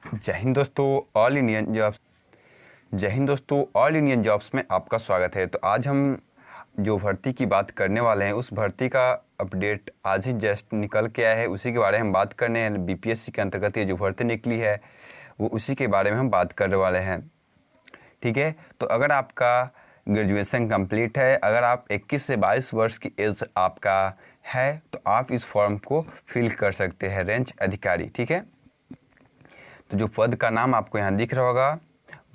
जय हिंद दोस्तों, all Indian jobs. जय हिंद दोस्तों, ऑल इंडियन जॉब्स में आपका स्वागत है। तो आज हम जो भर्ती की बात करने वाले हैं, उस भर्ती का अपडेट आज ही जस्ट निकल के आया है, उसी के बारे में हम बात करने हैं। बीपीएससी के अंतर्गत ये जो भर्ती निकली है वो उसी के बारे में हम बात करने वाले हैं। ठीक है, तो अगर आपका ग्रेजुएशन कंप्लीट है, अगर आप 21 से 22 वर्ष की एज आपका है, तो आप इस फॉर्म को फिल कर सकते हैं, रेंज अधिकारी। ठीक है, तो जो पद का नाम आपको यहाँ दिख रहा होगा,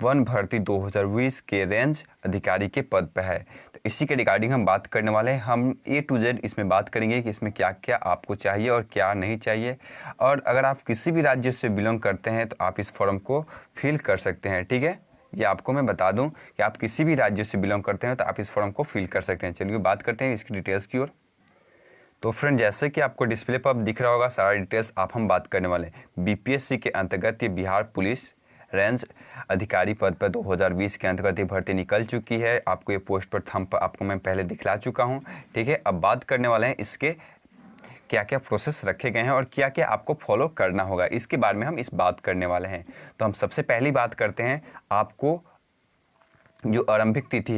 वन भर्ती 2020 के रेंज अधिकारी के पद पर है। तो इसी के रिगार्डिंग हम बात करने वाले हैं। हम A to Z इसमें बात करेंगे कि इसमें क्या क्या आपको चाहिए और क्या नहीं चाहिए। और अगर आप किसी भी राज्य से बिलोंग करते हैं तो आप इस फॉर्म को फिल कर सकते हैं। ठीक है, ये आपको मैं बता दूं कि आप किसी भी राज्य से बिलोंग करते हैं तो आप इस फॉर्म को फिल कर सकते हैं। चलिए बात करते हैं इसकी डिटेल्स की ओर। तो फ्रेंड, जैसे कि आपको डिस्प्ले पर अब दिख रहा होगा, सारा डिटेल्स आप हम बात करने वाले हैं। बीपीएससी के अंतर्गत ये बिहार पुलिस रेंज अधिकारी पद पर 2020 के अंतर्गत ये भर्ती निकल चुकी है। आपको ये पोस्ट पर थंब आपको मैं पहले दिखला चुका हूँ। ठीक है, अब बात करने वाले हैं इसके क्या क्या प्रोसेस रखे गए हैं और क्या क्या आपको फॉलो करना होगा, इसके बारे में हम इस बात करने वाले हैं। तो हम सबसे पहली बात करते हैं, आपको जो आरंभिक तिथि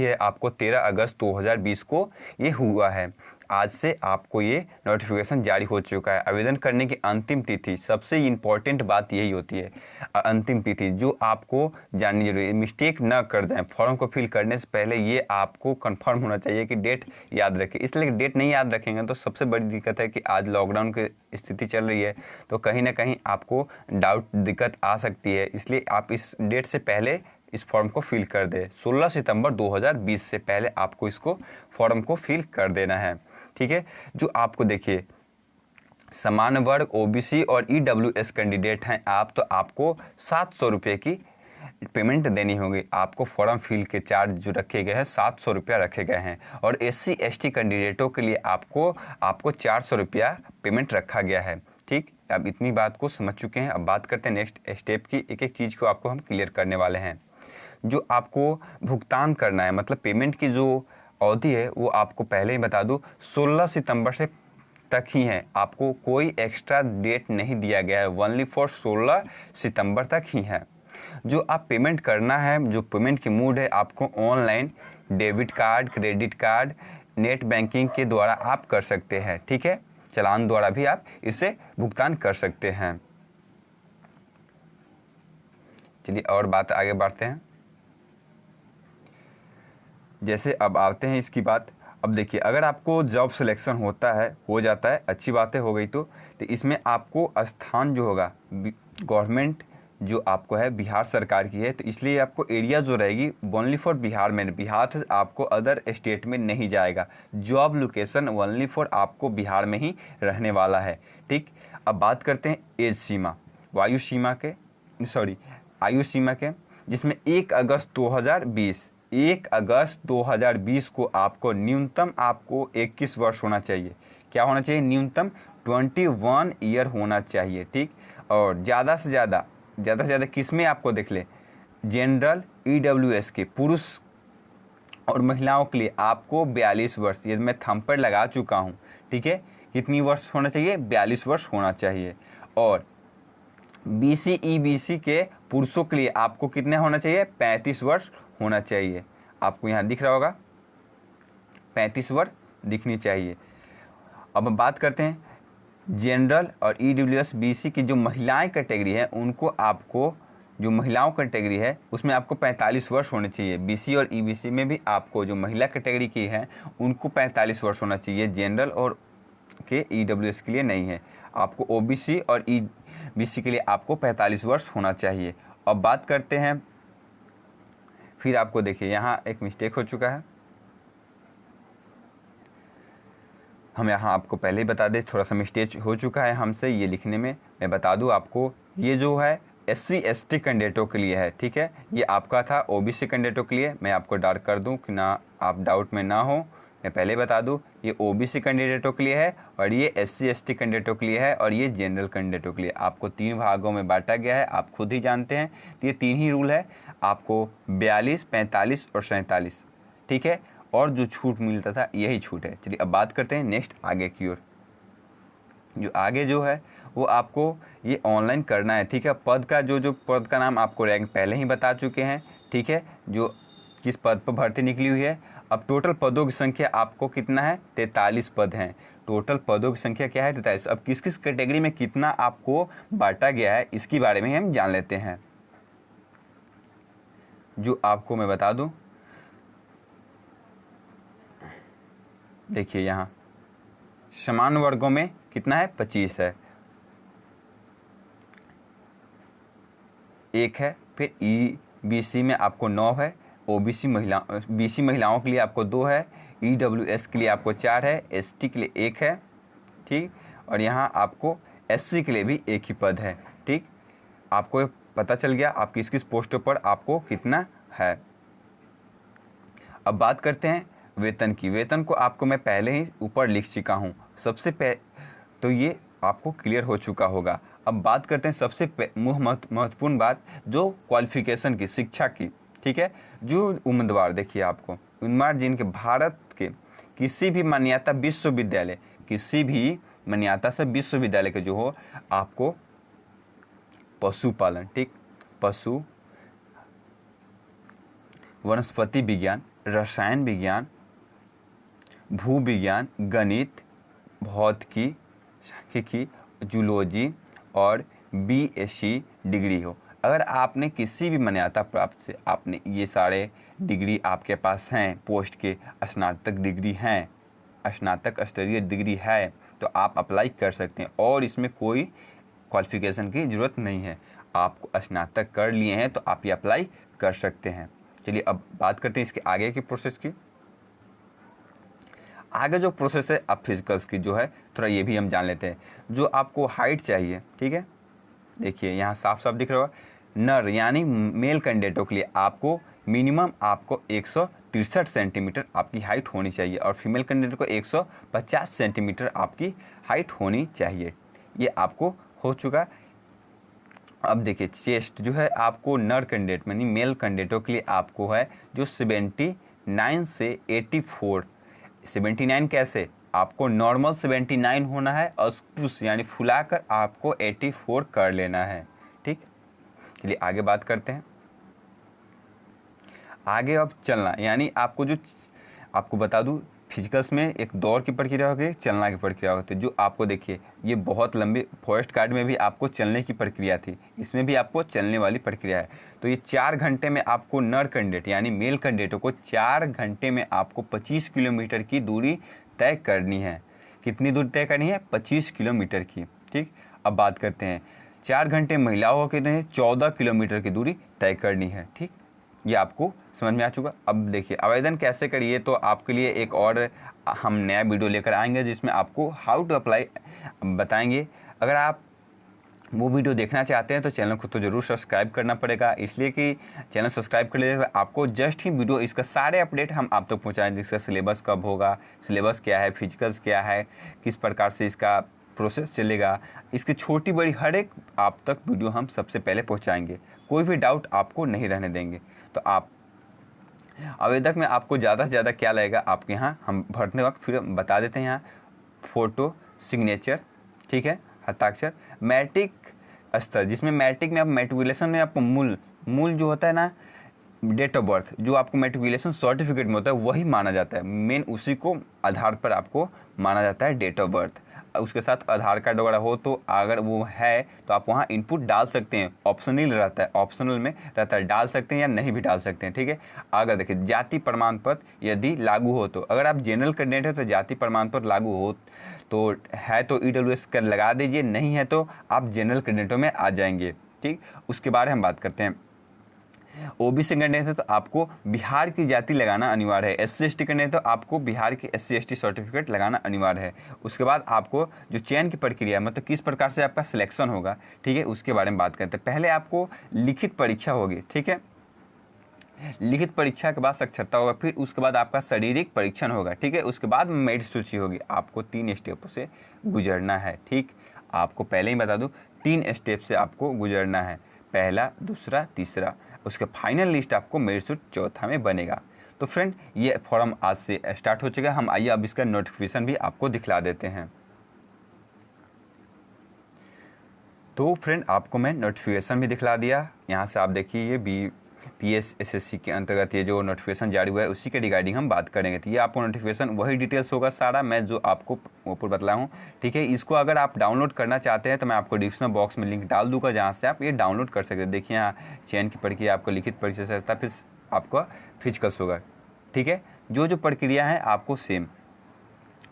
है, आपको 13 अगस्त 2020 को ये हुआ है। आज से आपको ये नोटिफिकेशन जारी हो चुका है। आवेदन करने की अंतिम तिथि, सबसे इम्पॉर्टेंट बात यही होती है, अंतिम तिथि जो आपको जाननी जरूरी है। मिस्टेक ना कर जाएं, फॉर्म को फिल करने से पहले ये आपको कंफर्म होना चाहिए कि डेट याद रखें। इसलिए डेट नहीं याद रखेंगे तो सबसे बड़ी दिक्कत है कि आज लॉकडाउन की स्थिति चल रही है, तो कहीं ना कहीं आपको डाउट दिक्कत आ सकती है। इसलिए आप इस डेट से पहले इस फॉर्म को फिल कर दे। 16 सितंबर 2020 से पहले आपको इसको फॉर्म को फिल कर देना है। ठीक है, जो आपको देखिए समान वर्ग ओबीसी और ईडब्ल्यूएस कैंडिडेट हैं आप, तो आपको 700 रुपये की पेमेंट देनी होगी। आपको फॉर्म फिल के चार्ज जो रखे गए हैं 700 रुपया रखे गए हैं। और एससी एसटी कैंडिडेटों के लिए आपको 400 रुपया पेमेंट रखा गया है। ठीक, अब इतनी बात को समझ चुके हैं। अब बात करते हैं नेक्स्ट स्टेप की। एक एक चीज़ को आपको हम क्लियर करने वाले हैं। जो आपको भुगतान करना है, मतलब पेमेंट की जो अवधि है, वो आपको पहले ही बता दूं 16 सितंबर से तक ही है। आपको कोई एक्स्ट्रा डेट नहीं दिया गया है, ओनली फॉर 16 सितंबर तक ही है। जो आप पेमेंट करना है, जो पेमेंट की मोड है, आपको online debit card, credit card, net banking के द्वारा आप कर सकते हैं। ठीक है, चालान द्वारा भी आप इसे भुगतान कर सकते हैं। चलिए और बात आगे बढ़ते हैं। जैसे अब आते हैं इसकी बात। अब देखिए, अगर आपको जॉब सिलेक्शन हो जाता है, अच्छी बातें हो गई तो इसमें आपको स्थान जो होगा गवर्नमेंट जो आपको है बिहार सरकार की है, तो इसलिए आपको एरिया जो रहेगी ओनली फॉर बिहार में, बिहार से आपको अदर स्टेट में नहीं जाएगा। जॉब लोकेशन ओनली फॉर आपको बिहार में ही रहने वाला है। ठीक, अब बात करते हैं एज सीमा, आयु सीमा के, जिसमें 1 अगस्त 2020 को आपको न्यूनतम 21 वर्ष होना चाहिए। क्या होना चाहिए? न्यूनतम 21 ईयर होना चाहिए। ठीक, और ज़्यादा से ज़्यादा किस में आपको देख ले, जनरल ईडब्ल्यूएस के पुरुष और महिलाओं के लिए आपको 42 वर्ष, ये मैं थंब पर लगा चुका हूँ। ठीक है, कितनी वर्ष होना चाहिए? 42 वर्ष होना चाहिए। और बीसी ईबीसी के पुरुषों के लिए आपको कितने होना चाहिए? 35 वर्ष होना चाहिए। आपको यहाँ दिख रहा होगा 35 वर्ष दिखनी चाहिए। अब हम बात करते हैं जनरल और ईडब्ल्यूएस बीसी की जो महिलाएं कैटेगरी है, उनको आपको जो महिलाओं कैटेगरी है उसमें आपको 45 वर्ष होने चाहिए। बीसी और ईबीसी में भी आपको जो महिला कैटेगरी की है उनको 45 वर्ष होना चाहिए। जनरल और के ईडब्ल्यूएस के लिए नहीं है। आपको ओबीसी और ईबीसी के लिए आपको 45 वर्ष होना चाहिए। अब बात करते हैं, फिर आपको देखिए यहाँ एक मिस्टेक हो चुका है, हम यहाँ आपको पहले ही बता दें, थोड़ा सा मिस्टेक हो चुका है हमसे ये लिखने में। मैं बता दूँ आपको, ये जो है एससी एसटी कैंडिडेटों के लिए है। ठीक है, ये आपका था ओबीसी कैंडिडेटों के लिए। मैं आपको डार्क कर दूँ कि ना आप डाउट में ना हो, मैं पहले बता दूँ, ये ओबीसी कैंडिडेटों के लिए है और ये एससी एसटी कैंडिडेटों के लिए है और ये जनरल कैंडिडेटों के लिए। आपको 3 भागों में बांटा गया है, आप खुद ही जानते हैं। तो ये 3 ही रूल है आपको, 42, 45 और 47। ठीक है, और जो छूट मिलता था यही छूट है। चलिए अब बात करते हैं नेक्स्ट आगे की ओर। जो आगे जो है वो आपको ये ऑनलाइन करना है, ठीक है। पद का जो पद का नाम आपको रैंक पहले ही बता चुके हैं, ठीक है, जो किस पद पर भर्ती निकली हुई है। अब टोटल पदों की संख्या आपको कितना है, 43 पद हैं। टोटल पदों की संख्या क्या है, 43। अब किस किस कैटेगरी में कितना आपको बांटा गया है इसके बारे में हम जान लेते हैं। जो आपको मैं बता दूं, देखिए यहाँ समान वर्गों में कितना है, 25 है, एक है। फिर EBC में आपको 9 है, OBC BC महिलाओं के लिए आपको 2 है, EWS के लिए आपको 4 है, ST के लिए 1 है, ठीक। और यहाँ आपको SC के लिए भी 1 ही पद है, ठीक। आपको पता चल गया आप किस किस पोस्टों पर आपको कितना है। अब बात करते हैं वेतन की। वेतन को आपको मैं पहले ही ऊपर लिख चुका हूँ, तो ये आपको क्लियर हो चुका होगा। अब बात करते हैं सबसे महत्वपूर्ण बात, जो क्वालिफिकेशन की, शिक्षा की, ठीक है। जो उम्मीदवार, देखिए आपको उम्मीदवार जिनके भारत के किसी भी मान्यता विश्वविद्यालय, किसी भी मान्यता से विश्वविद्यालय के जो हो, आपको पशुपालन, ठीक, पशु, वनस्पति विज्ञान, रसायन विज्ञान, भू विज्ञान, गणित, भौतिकी, सांख्यिकी, जूलॉजी और BSc डिग्री हो। अगर आपने किसी भी मान्यता प्राप्त से आपने ये सारे डिग्री आपके पास हैं, पोस्ट के स्नातक डिग्री हैं, स्नातक स्तरीय डिग्री है, तो आप अप्लाई कर सकते हैं और इसमें कोई क्वालिफिकेशन की ज़रूरत नहीं है। आप स्नातक कर लिए हैं तो आप ये अप्लाई कर सकते हैं। चलिए अब बात करते हैं इसके आगे की प्रोसेस की। आगे जो प्रोसेस है अब फिजिकल्स की जो है, थोड़ा ये भी हम जान लेते हैं। जो आपको हाइट चाहिए, ठीक है, देखिए यहाँ साफ साफ दिख रहा होगा, नर यानी मेल कैंडिडेटों के लिए आपको मिनिमम आपको 163 सेंटीमीटर आपकी हाइट होनी चाहिए और फीमेल कैंडिडेट को 150 सेंटीमीटर आपकी हाइट होनी चाहिए। ये आपको हो चुका। अब देखिए चेस्ट जो है आपको नर कैंडिडेट यानी मेल कैंडिडेटों के लिए आपको है जो 79 से 84। 79 कैसे, आपको नॉर्मल 79 होना है और पुश यानी फुलाकर आपको 84 कर लेना है, ठीक। चलिए आगे बात करते हैं। आगे अब चलना, यानी आपको बता दूं, फिजिकल्स में एक दौड़ की प्रक्रिया होगी, चलना की प्रक्रिया होती है। जो आपको देखिए ये बहुत लंबी, फॉरेस्ट गार्ड में भी आपको चलने की प्रक्रिया थी, इसमें भी आपको चलने वाली प्रक्रिया है। तो ये 4 घंटे में आपको नर कैंडिडेट यानी मेल कैंडिडेटों को 4 घंटे में आपको 25 किलोमीटर की दूरी तय करनी है। कितनी दूरी तय करनी है, 25 किलोमीटर की, ठीक। अब बात करते हैं 4 घंटे महिलाओं को कितने, 14 किलोमीटर की दूरी तय करनी है, ठीक। ये आपको समझ में आ चुका। अब देखिए आवेदन कैसे करिए, तो आपके लिए एक और हम नया वीडियो लेकर आएंगे जिसमें आपको हाउ टू अप्लाई बताएंगे। अगर आप वो वीडियो देखना चाहते हैं तो चैनल को तो ज़रूर सब्सक्राइब करना पड़ेगा, इसलिए कि चैनल सब्सक्राइब कर लीजिएगा। आपको जस्ट ही वीडियो इसका सारे अपडेट हम आप तक पहुँचाएंगे, जिसका सिलेबस कब होगा, सिलेबस क्या है, फिजिकल्स क्या है, किस प्रकार से इसका प्रोसेस चलेगा, इसकी छोटी बड़ी हर एक आप तक वीडियो हम सबसे पहले पहुँचाएँगे। कोई भी डाउट आपको नहीं रहने देंगे। तो आप आवेदक में आपको ज़्यादा से ज़्यादा क्या लगेगा आपके यहाँ, हम भरने वक्त फिर बता देते हैं। यहाँ फ़ोटो, सिग्नेचर, ठीक है, हस्ताक्षर, मैट्रिक स्तर, जिसमें मैट्रिक में आप मैट्रिकुलेशन में आपको मूल जो होता है ना, डेट ऑफ बर्थ, जो आपको मैट्रिकुलेशन सर्टिफिकेट में होता है वही माना जाता है, मेन उसी को आधार पर आपको माना जाता है डेट ऑफ बर्थ। उसके साथ आधार कार्ड वगैरह हो तो अगर वो है तो आप वहाँ इनपुट डाल सकते हैं, ऑप्शनल रहता है, ऑप्शनल में रहता है, डाल सकते हैं या नहीं भी डाल सकते हैं, ठीक है। अगर देखिए जाति प्रमाण पत्र यदि लागू हो, तो अगर आप जनरल कैंडिडेट है तो जाति प्रमाण पत्र लागू हो तो है तो EWS कर लगा दीजिए, नहीं है तो आप जनरल कैंडिडेटों में आ जाएंगे, ठीक। उसके बारे में हम बात करते हैं। OBC कैंडिडेट है तो आपको बिहार की जाति लगाना अनिवार्य है, SC/ST कैंडिडेट तो आपको बिहार की SC/ST सर्टिफिकेट लगाना अनिवार्य है। उसके बाद आपको जो चयन की प्रक्रिया, मतलब किस प्रकार से आपका सिलेक्शन होगा, ठीक है, उसके बारे में बात करते हैं। पहले आपको लिखित परीक्षा होगी, ठीक है, लिखित परीक्षा के बाद साक्षरता होगा, फिर उसके बाद आपका शारीरिक परीक्षण होगा, ठीक है, उसके बाद मेरिट सूची होगी। आपको 3 स्टेपों से गुजरना है, ठीक। आपको पहले ही बता दूं 3 स्टेप से आपको गुजरना है, पहला, दूसरा, तीसरा। उसके फाइनल लिस्ट आपको मेरिट सूची चौथा में बनेगा। तो फ्रेंड ये फॉर्म आज से स्टार्ट हो चुका है। हम आइए अब इसका नोटिफिकेशन भी आपको दिखला देते हैं। तो फ्रेंड आपको मैं नोटिफिकेशन भी दिखला दिया। यहाँ से आप देखिए ये PSSSC के अंतर्गत ये जो नोटिफिकेशन जारी हुआ है उसी के रिगार्डिंग हम बात करेंगे। तो ये आपको नोटिफिकेशन वही डिटेल्स होगा सारा मैं जो आपको ऊपर बतलाया हूँ, ठीक है। इसको अगर आप डाउनलोड करना चाहते हैं तो मैं आपको डिस्क्रिप्शन बॉक्स में लिंक डाल दूंगा जहाँ से आप ये डाउनलोड कर सकते हैं। देखिए यहाँ चयन की प्रक्रिया आपको लिखित परीक्षा से होता है, फिर आपका फिजिकल्स होगा, ठीक है। जो प्रक्रिया है आपको सेम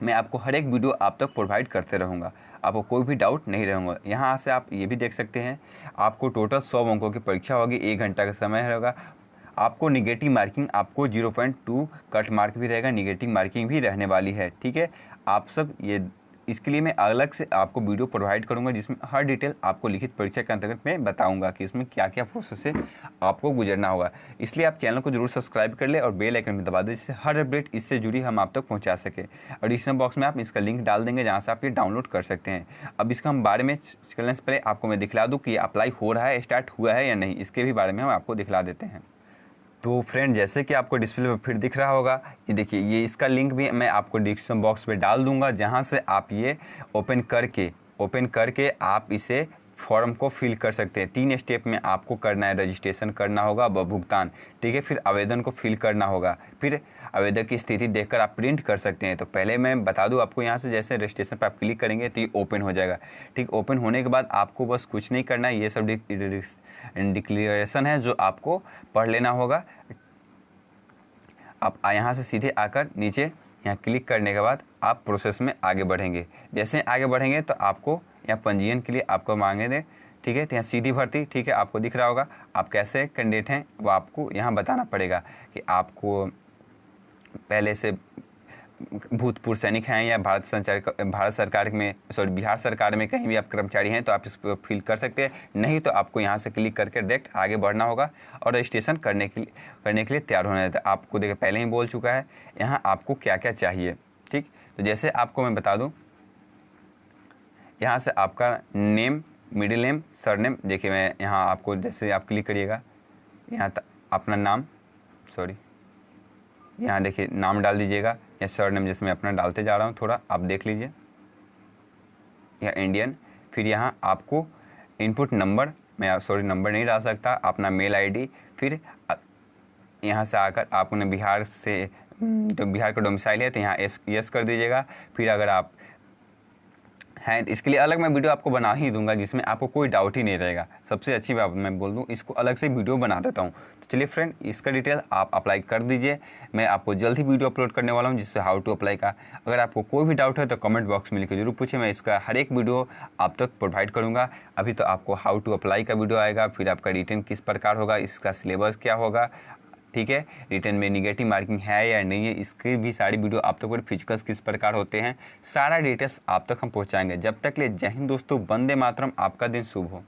मैं आपको हर एक वीडियो आप तक प्रोवाइड करते रहूँगा, आपको कोई भी डाउट नहीं रहूँगा। यहाँ से आप ये भी देख सकते हैं आपको टोटल 100 अंकों की परीक्षा होगी, 1 घंटा का समय रहेगा। आपको निगेटिव मार्किंग आपको 0.2 कट मार्क भी रहेगा, निगेटिव मार्किंग भी रहने वाली है, ठीक है। आप सब ये इसके लिए मैं अलग से आपको वीडियो प्रोवाइड करूंगा जिसमें हर डिटेल आपको लिखित परीक्षा के अंतर्गत मैं बताऊंगा कि इसमें क्या क्या प्रोसेस से आपको गुजरना होगा। इसलिए आप चैनल को जरूर सब्सक्राइब कर ले और बेल आइकन में दबा दें जिससे हर अपडेट इससे जुड़ी हम आप तक पहुंचा सके। और डिस्क्रिप्शन बॉक्स में आप इसका लिंक डाल देंगे जहाँ से आप ये डाउनलोड कर सकते हैं। अब इसका हम बारे में चलने से पहले आपको मैं दिखला दूँ कि ये अप्लाई हो रहा है, स्टार्ट हुआ है या नहीं, इसके भी बारे में हम आपको दिखला देते हैं। तो फ्रेंड जैसे कि आपको डिस्प्ले पर फिर दिख रहा होगा, ये देखिए ये इसका लिंक भी मैं आपको डिस्क्रिप्शन बॉक्स में डाल दूंगा जहां से आप ये ओपन करके आप इसे फॉर्म को फिल कर सकते हैं। 3 स्टेप में आपको करना है, रजिस्ट्रेशन करना होगा व भुगतान, ठीक है। फिर आवेदन को फिल करना होगा, फिर आवेदन की स्थिति देखकर आप प्रिंट कर सकते हैं। तो पहले मैं बता दूं आपको, यहाँ से जैसे रजिस्ट्रेशन पर आप क्लिक करेंगे तो ये ओपन हो जाएगा, ठीक। ओपन होने के बाद आपको बस कुछ नहीं करना है, ये सब डिक्लेरेशन है जो आपको पढ़ लेना होगा। आप यहाँ से सीधे आकर नीचे यहाँ क्लिक करने के बाद आप प्रोसेस में आगे बढ़ेंगे। जैसे आगे बढ़ेंगे तो आपको यहाँ पंजीयन के लिए आपको मांगेंगे, ठीक है। तो यहाँ सीधी भर्ती, ठीक है, आपको दिख रहा होगा। आप कैसे कैंडिडेट हैं वो आपको यहाँ बताना पड़ेगा कि आपको पहले से भूतपूर्व सैनिक हैं या भारत सरकार में बिहार सरकार में कहीं भी आप कर्मचारी हैं तो आप इस पर फिल कर सकते हैं। नहीं तो आपको यहाँ से क्लिक करके डायरेक्ट आगे बढ़ना होगा और रजिस्ट्रेशन करने के लिए तैयार होना है। तो आपको देखिए पहले ही बोल चुका है यहाँ आपको क्या क्या चाहिए, ठीक। तो जैसे आपको मैं बता दूँ, यहाँ से आपका नेम, मिडिल नेम, सरनेम, देखिए मैं यहाँ आपको जैसे आप क्लिक करिएगा यहाँ अपना नाम, यहाँ देखिए नाम डाल दीजिएगा या सरनेम जैसे मैं अपना डालते जा रहा हूँ, थोड़ा आप देख लीजिए, या इंडियन। फिर यहाँ आपको इनपुट नंबर, मैं नंबर नहीं डाल सकता, अपना मेल आईडी। फिर यहाँ से आकर आपने बिहार से तो बिहार का डोमिसाइल है तो यहाँ यस कर दीजिएगा। फिर अगर आप हैं तो इसके लिए अलग मैं वीडियो आपको बना ही दूंगा जिसमें आपको कोई डाउट ही नहीं रहेगा। सबसे अच्छी बात मैं बोल दूं, इसको अलग से वीडियो बना देता हूं। तो चलिए फ्रेंड, इसका डिटेल आप अप्लाई कर दीजिए। मैं आपको जल्द ही वीडियो अपलोड करने वाला हूं जिससे हाउ टू अप्लाई का। अगर आपको कोई भी डाउट है तो कमेंट बॉक्स में लिखकर जरूर पूछिए, मैं इसका हर एक वीडियो आप तक प्रोवाइड करूँगा। अभी तो आपको हाउ टू अप्लाई का वीडियो आएगा, फिर आपका रिटर्न किस प्रकार होगा, इसका सिलेबस क्या होगा, ठीक है, रिटर्न में निगेटिव मार्किंग है या नहीं है, इसकी भी सारी वीडियो आप तक, फिजिकल्स किस प्रकार होते हैं, सारा डिटेल्स आप तक हम पहुंचाएंगे। जब तक ले जय हिंद दोस्तों, वंदे मातरम, आपका दिन शुभ हो।